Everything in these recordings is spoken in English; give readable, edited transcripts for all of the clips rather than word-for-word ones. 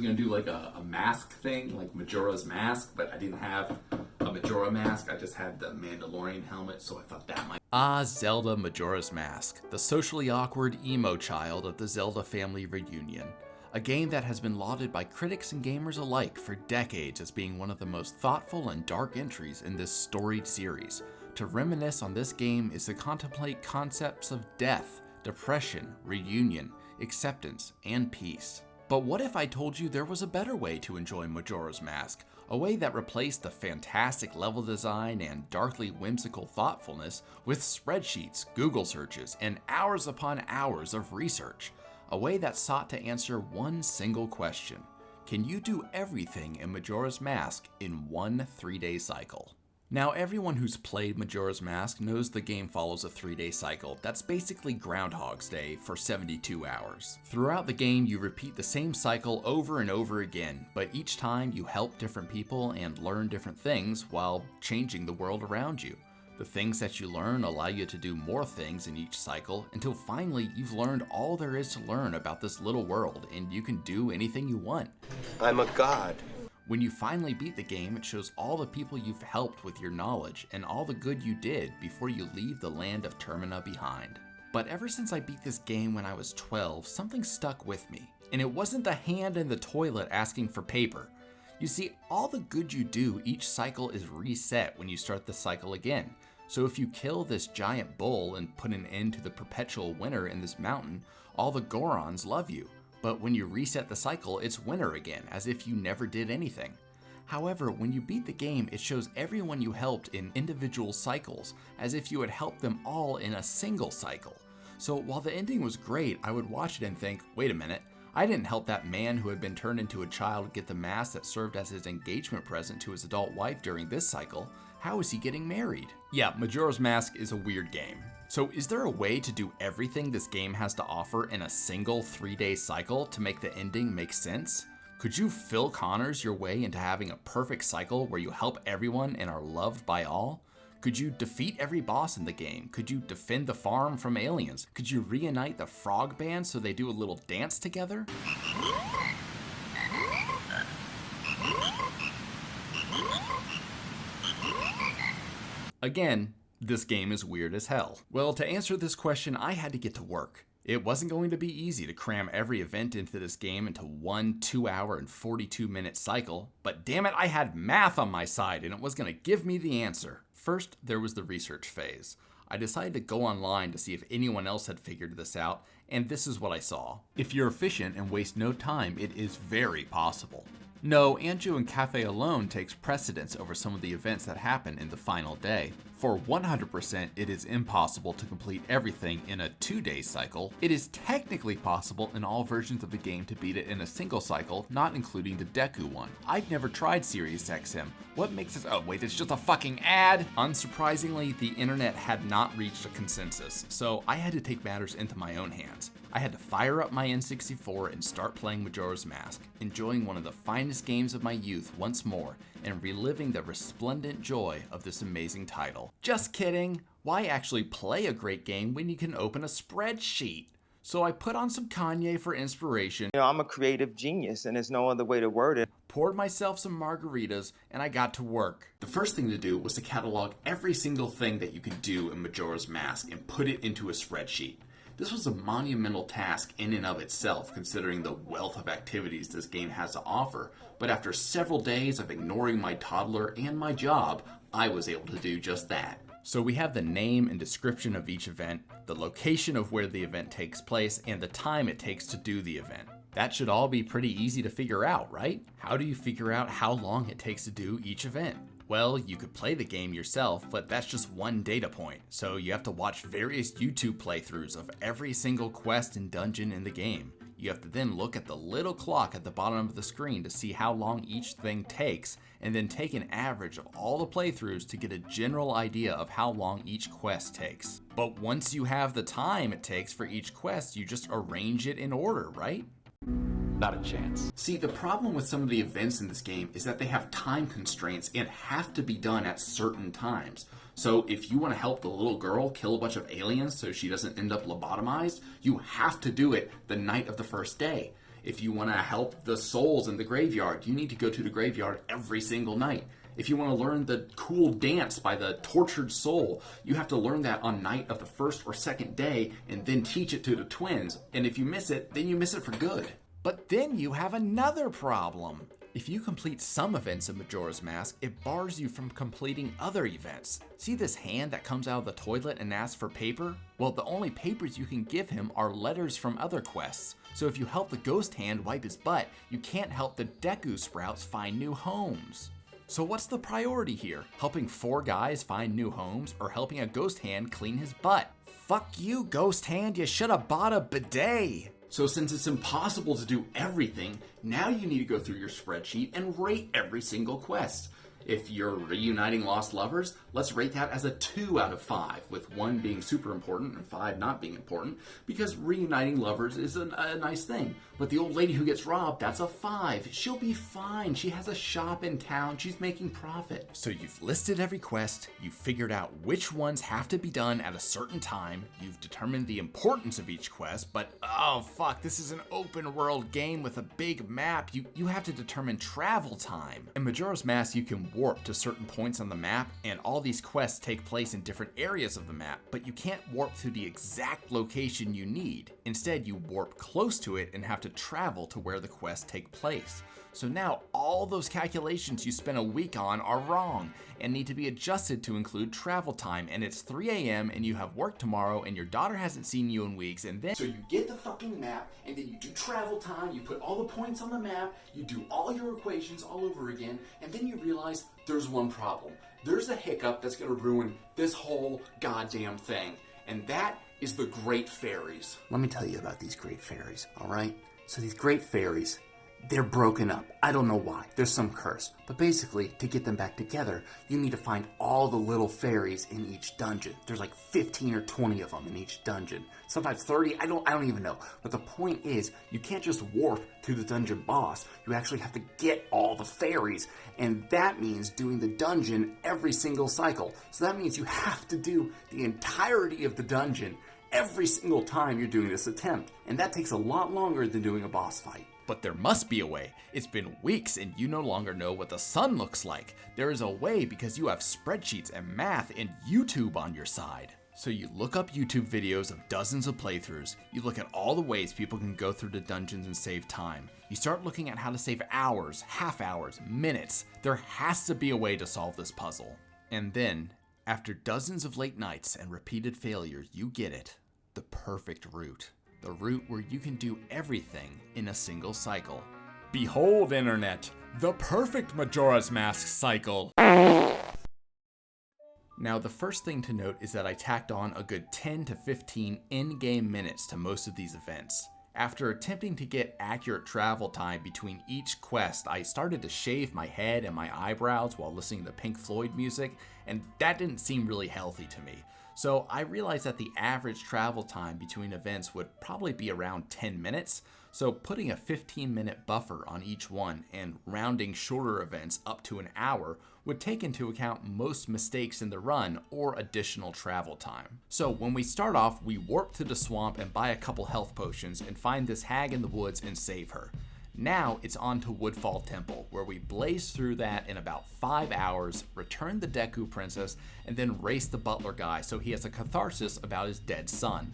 going to do like a mask thing, like Majora's Mask, but I didn't have a Majora mask. I just had the Mandalorian helmet, so I thought that might... Zelda Majora's Mask, the socially awkward emo child of the Zelda family reunion. A game that has been lauded by critics and gamers alike for decades as being one of the most thoughtful and dark entries in this storied series. To reminisce on this game is to contemplate concepts of death, depression, reunion, acceptance, and peace. But what if I told you there was a better way to enjoy Majora's Mask? A way that replaced the fantastic level design and darkly whimsical thoughtfulness with spreadsheets, Google searches, and hours upon hours of research. A way that sought to answer one single question. Can you do everything in Majora's Mask in one 3-day cycle? Now, everyone who's played Majora's Mask knows the game follows a 3-day cycle that's basically Groundhog's Day for 72 hours. Throughout the game, you repeat the same cycle over and over again, but each time you help different people and learn different things while changing the world around you. The things that you learn allow you to do more things in each cycle until finally you've learned all there is to learn about this little world and you can do anything you want. I'm a god. When you finally beat the game, it shows all the people you've helped with your knowledge and all the good you did before you leave the land of Termina behind. But ever since I beat this game when I was 12, something stuck with me. And it wasn't the hand in the toilet asking for paper. You see, all the good you do each cycle is reset when you start the cycle again. So if you kill this giant bull and put an end to the perpetual winter in this mountain, all the Gorons love you. But when you reset the cycle, it's winter again, as if you never did anything. However, when you beat the game, it shows everyone you helped in individual cycles, as if you had helped them all in a single cycle. So while the ending was great, I would watch it and think, wait a minute, I didn't help that man who had been turned into a child get the mask that served as his engagement present to his adult wife during this cycle. How is he getting married? Yeah, Majora's Mask is a weird game. So is there a way to do everything this game has to offer in a single 3-day cycle to make the ending make sense? Could you Phil Connors your way into having a perfect cycle where you help everyone and are loved by all? Could you defeat every boss in the game? Could you defend the farm from aliens? Could you reunite the frog band so they do a little dance together? Again, this game is weird as hell. Well, to answer this question, I had to get to work. It wasn't going to be easy to cram every event into this game into one 2-hour and 42-minute cycle, but damn it, I had math on my side and it was going to give me the answer. First, there was the research phase. I decided to go online to see if anyone else had figured this out, and this is what I saw. If you're efficient and waste no time, it is very possible. No, Anju and Cafe alone takes precedence over some of the events that happen in the final day. For 100%, it is impossible to complete everything in a 2-day cycle. It is technically possible in all versions of the game to beat it in a single cycle, not including the Deku one. I've never tried Sirius XM. What makes this— oh wait, it's just a fucking ad! Unsurprisingly, the internet had not reached a consensus, so I had to take matters into my own hands. I had to fire up my N64 and start playing Majora's Mask, enjoying one of the finest games of my youth once more, and reliving the resplendent joy of this amazing title. Just kidding! Why actually play a great game when you can open a spreadsheet? So I put on some Kanye for inspiration. You know, I'm a creative genius and there's no other way to word it. Poured myself some margaritas, and I got to work. The first thing to do was to catalog every single thing that you could do in Majora's Mask and put it into a spreadsheet. This was a monumental task in and of itself, considering the wealth of activities this game has to offer, but after several days of ignoring my toddler and my job, I was able to do just that. So we have the name and description of each event, the location of where the event takes place, and the time it takes to do the event. That should all be pretty easy to figure out, right? How do you figure out how long it takes to do each event? Well, you could play the game yourself, but that's just one data point, so you have to watch various YouTube playthroughs of every single quest and dungeon in the game. You have to then look at the little clock at the bottom of the screen to see how long each thing takes, and then take an average of all the playthroughs to get a general idea of how long each quest takes. But once you have the time it takes for each quest, you just arrange it in order, right? Not a chance. See, the problem with some of the events in this game is that they have time constraints and have to be done at certain times. So if you want to help the little girl kill a bunch of aliens so she doesn't end up lobotomized, you have to do it the night of the first day. If you want to help the souls in the graveyard, you need to go to the graveyard every single night. If you want to learn the cool dance by the tortured soul, you have to learn that on night of the first or second day and then teach it to the twins. And if you miss it, then you miss it for good. But then you have another problem. If you complete some events in Majora's Mask, it bars you from completing other events. See this hand that comes out of the toilet and asks for paper? Well, the only papers you can give him are letters from other quests. So if you help the ghost hand wipe his butt, you can't help the Deku Sprouts find new homes. So what's the priority here? Helping 4 guys find new homes or helping a ghost hand clean his butt? Fuck you, ghost hand, you should have bought a bidet. So since it's impossible to do everything, now you need to go through your spreadsheet and rate every single quest. If you're reuniting lost lovers, let's rate that as a 2 out of 5, with 1 being super important and 5 not being important, because reuniting lovers is a nice thing. But the old lady who gets robbed, that's a 5. She'll be fine. She has a shop in town. She's making profit. So you've listed every quest, you've figured out which ones have to be done at a certain time, you've determined the importance of each quest, but oh fuck, this is an open world game with a big map. You have to determine travel time. In Majora's Mask, you can warp to certain points on the map, and all these quests take place in different areas of the map, but you can't warp to the exact location you need. Instead, you warp close to it and have to travel to where the quests take place. So now all those calculations you spent a week on are wrong and need to be adjusted to include travel time, and it's 3 a.m. and you have work tomorrow and your daughter hasn't seen you in weeks, and then So you get the fucking map, and then you do travel time, you put all the points on the map, you do all your equations all over again, and then you realize there's one problem. There's a hiccup that's gonna ruin this whole goddamn thing, and that is the Great Fairies. Let me tell you about these great fairies, alright? So these great fairies, they're broken up. I don't know why. There's some curse. But basically, to get them back together, you need to find all the little fairies in each dungeon. There's like 15 or 20 of them in each dungeon. Sometimes 30, I don't even know. But the point is, you can't just warp to the dungeon boss. You actually have to get all the fairies. And that means doing the dungeon every single cycle. So that means you have to do the entirety of the dungeon every single time you're doing this attempt. And that takes a lot longer than doing a boss fight. But there must be a way. It's been weeks and you no longer know what the sun looks like. There is a way because you have spreadsheets and math and YouTube on your side. So you look up YouTube videos of dozens of playthroughs. You look at all the ways people can go through the dungeons and save time. You start looking at how to save hours, half hours, minutes. There has to be a way to solve this puzzle. And then, after dozens of late nights and repeated failures, you get it. The perfect route. The route where you can do everything in a single cycle. Behold, Internet, the perfect Majora's Mask cycle. Now, the first thing to note is that I tacked on a good 10 to 15 in-game minutes to most of these events. After attempting to get accurate travel time between each quest, I started to shave my head and my eyebrows while listening to Pink Floyd music, and that didn't seem really healthy to me. So I realized that the average travel time between events would probably be around 10 minutes, so putting a 15-minute buffer on each one and rounding shorter events up to an hour would take into account most mistakes in the run or additional travel time. So when we start off, we warp to the swamp and buy a couple health potions and find this hag in the woods and save her. Now it's on to Woodfall Temple, where we blaze through that in about 5 hours, return the Deku Princess, and then race the butler guy so he has a catharsis about his dead son.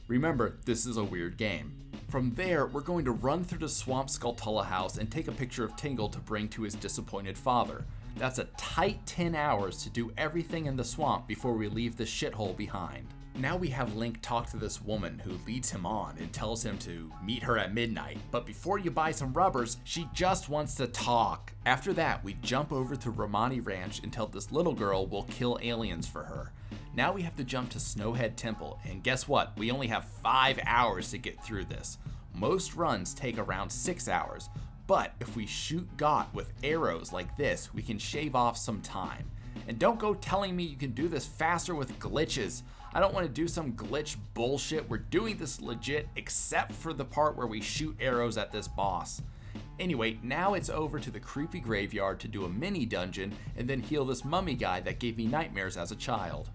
Remember, this is a weird game. From there, we're going to run through the Swamp Skulltula house and take a picture of Tingle to bring to his disappointed father. That's a tight 10 hours to do everything in the swamp before we leave this shithole behind. Now we have Link talk to this woman who leads him on and tells him to meet her at midnight, but before you buy some rubbers, she just wants to talk. After that, we jump over to Romani Ranch and tell this little girl we'll kill aliens for her. Now we have to jump to Snowhead Temple, and guess what? We only have 5 hours to get through this. Most runs take around 6 hours, but if we shoot Got with arrows like this, we can shave off some time. And don't go telling me you can do this faster with glitches. I don't want to do some glitch bullshit. We're doing this legit except for the part where we shoot arrows at this boss. Anyway, now it's over to the creepy graveyard to do a mini dungeon and then heal this mummy guy that gave me nightmares as a child.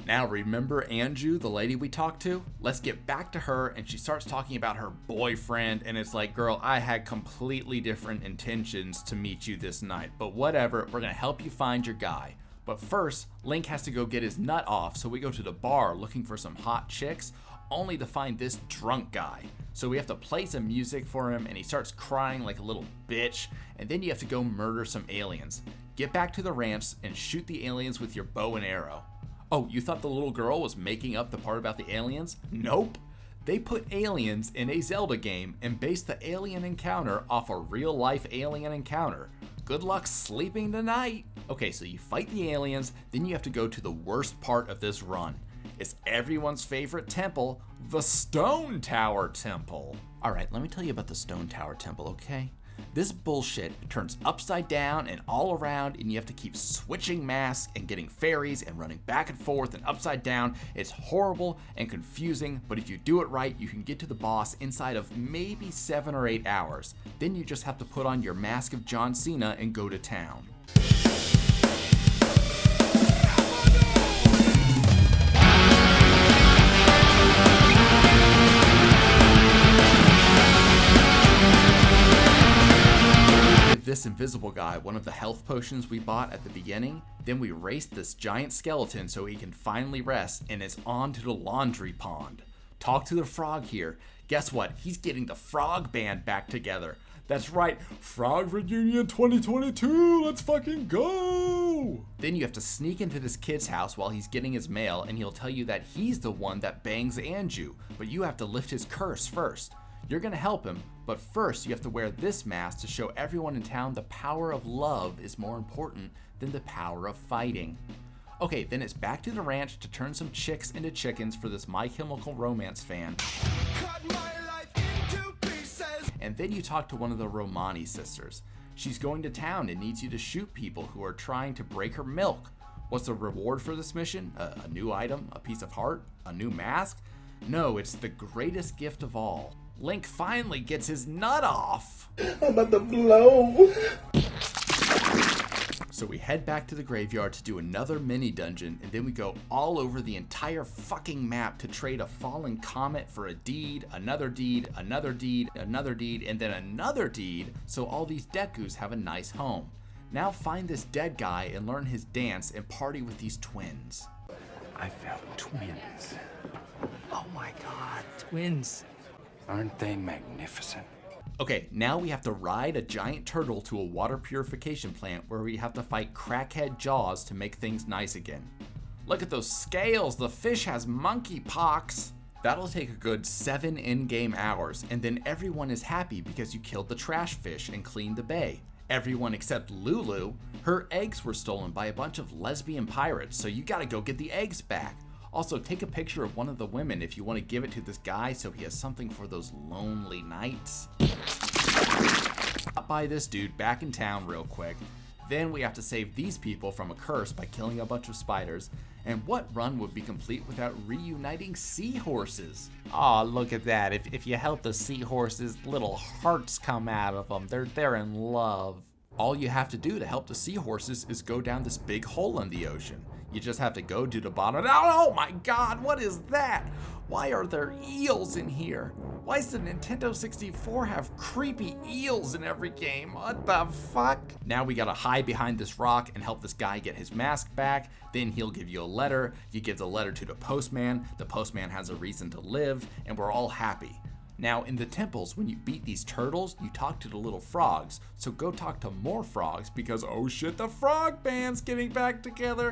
Now remember Anju, the lady we talked to? Let's get back to her, and she starts talking about her boyfriend, and it's like, girl, I had completely different intentions to meet you this night, but whatever, we're gonna help you find your guy. But first, Link has to go get his nut off, so we go to the bar looking for some hot chicks, only to find this drunk guy. So we have to play some music for him, and he starts crying like a little bitch, and then you have to go murder some aliens. Get back to the ranch and shoot the aliens with your bow and arrow. Oh, you thought the little girl was making up the part about the aliens? Nope. They put aliens in a Zelda game and based the alien encounter off a real-life alien encounter. Good luck sleeping tonight. Okay, so you fight the aliens, then you have to go to the worst part of this run. It's everyone's favorite temple, the Stone Tower Temple. Alright, let me tell you about the Stone Tower Temple, okay? This bullshit turns upside down and all around, and you have to keep switching masks and getting fairies and running back and forth and upside down. It's horrible and confusing, but if you do it right, you can get to the boss inside of maybe 7 or 8 hours. Then you just have to put on your mask of John Cena and go to town. This invisible guy one of the health potions we bought at the beginning, then we race this giant skeleton so he can finally rest, and it's on to the laundry pond. Talk to the frog here. Guess what? He's getting the frog band back together. That's right, Frog Reunion 2022, let's fucking go! Then you have to sneak into this kid's house while he's getting his mail, and he'll tell you that he's the one that bangs Anju, but you have to lift his curse first. You're gonna help him, but first you have to wear this mask to show everyone in town the power of love is more important than the power of fighting. Okay, then it's back to the ranch to turn some chicks into chickens for this My Chemical Romance fan. Cut my life into pieces. And then you talk to one of the Romani sisters. She's going to town and needs you to shoot people who are trying to break her milk. What's the reward for this mission? A new item? A piece of heart? A new mask? No, it's the greatest gift of all. Link finally gets his nut off. I'm about to blow. So we head back to the graveyard to do another mini dungeon, and then we go all over the entire fucking map to trade a fallen comet for a deed, another deed, another deed, another deed, and then another deed, so all these Dekus have a nice home. Now find this dead guy and learn his dance and party with these twins. I found twins. Oh my god, twins. Aren't they magnificent? Okay, now we have to ride a giant turtle to a water purification plant where we have to fight crackhead Jaws to make things nice again. Look at those scales, the fish has monkey pox. That'll take a good 7 in-game hours, and then everyone is happy because you killed the trash fish and cleaned the bay. Everyone except Lulu. Her eggs were stolen by a bunch of lesbian pirates, so you gotta go get the eggs back. Also, take a picture of one of the women if you want to give it to this guy so he has something for those lonely nights. Stop by this dude back in town real quick. Then we have to save these people from a curse by killing a bunch of spiders. And what run would be complete without reuniting seahorses? Aw, look at that. If you help the seahorses, little hearts come out of them. They're in love. All you have to do to help the seahorses is go down this big hole in the ocean. You just have to go to the bottom. Oh my god, what is that? Why are there eels in here? Why does the Nintendo 64 have creepy eels in every game? What the fuck? Now we gotta hide behind this rock and help this guy get his mask back. Then he'll give you a letter. You give the letter to the postman. The postman has a reason to live, and we're all happy. Now, in the temples, when you beat these turtles, you talk to the little frogs. So go talk to more frogs because, oh shit, the frog band's getting back together.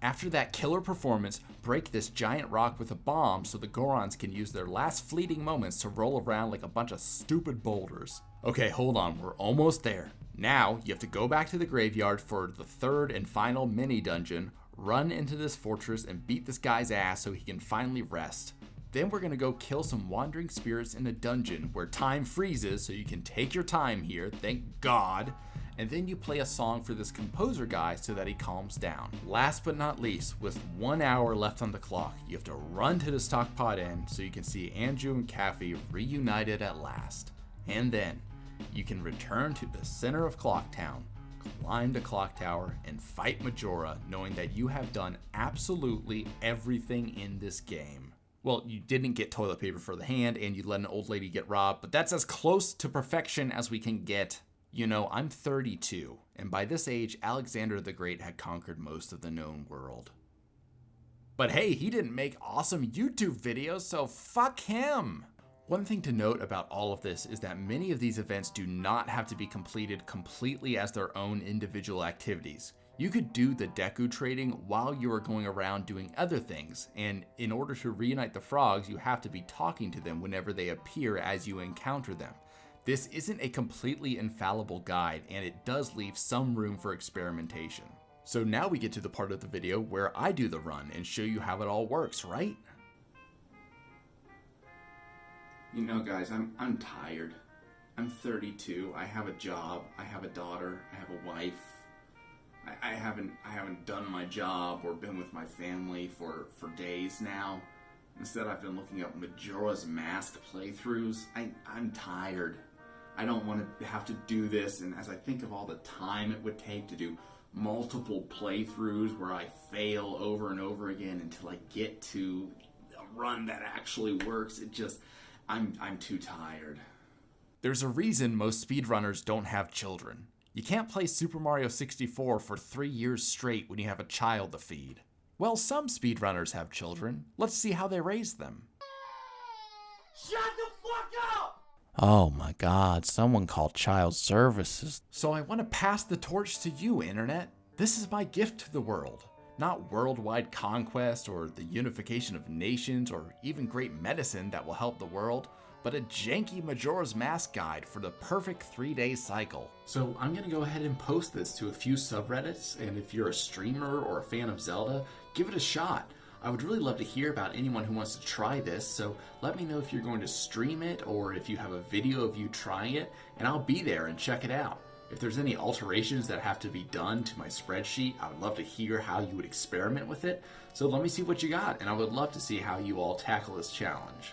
After that killer performance, break this giant rock with a bomb so the Gorons can use their last fleeting moments to roll around like a bunch of stupid boulders. Okay, hold on, we're almost there. Now, you have to go back to the graveyard for the third and final mini dungeon, run into this fortress and beat this guy's ass so he can finally rest. Then we're gonna go kill some wandering spirits in a dungeon where time freezes so you can take your time here, thank God. And then you play a song for this composer guy so that he calms down. Last but not least, with 1 hour left on the clock, you have to run to the Stockpot Inn so you can see Anju and Kathy reunited at last. And then you can return to the center of Clocktown, climb the clock tower, and fight Majora, knowing that you have done absolutely everything in this game. Well, you didn't get toilet paper for the hand, and you let an old lady get robbed, but that's as close to perfection as we can get. You know, I'm 32, and by this age, Alexander the Great had conquered most of the known world. But hey, he didn't make awesome YouTube videos, so fuck him! One thing to note about all of this is that many of these events do not have to be completed completely as their own individual activities. You could do the Deku trading while you are going around doing other things, and in order to reunite the frogs, you have to be talking to them whenever they appear as you encounter them. This isn't a completely infallible guide, and it does leave some room for experimentation. So now we get to the part of the video where I do the run and show you how it all works, right? You know, guys, I'm tired. I'm 32. I have a job. I have a daughter. I have a wife. I haven't done my job or been with my family for days now. Instead, I've been looking up Majora's Mask playthroughs. I'm tired. I don't want to have to do this, and as I think of all the time it would take to do multiple playthroughs where I fail over and over again until I get to a run that actually works, I'm too tired. There's a reason most speedrunners don't have children. You can't play Super Mario 64 for 3 years straight when you have a child to feed. Well, some speedrunners have children. Let's see how they raise them. Shut the fuck up! Oh my god, someone called child services. So I want to pass the torch to you, Internet. This is my gift to the world. Not worldwide conquest or the unification of nations or even great medicine that will help the world, but a janky Majora's Mask guide for the perfect 3-day cycle. So I'm going to go ahead and post this to a few subreddits, and if you're a streamer or a fan of Zelda, give it a shot. I would really love to hear about anyone who wants to try this, so let me know if you're going to stream it or if you have a video of you trying it, and I'll be there and check it out. If there's any alterations that have to be done to my spreadsheet, I would love to hear how you would experiment with it, so let me see what you got, and I would love to see how you all tackle this challenge.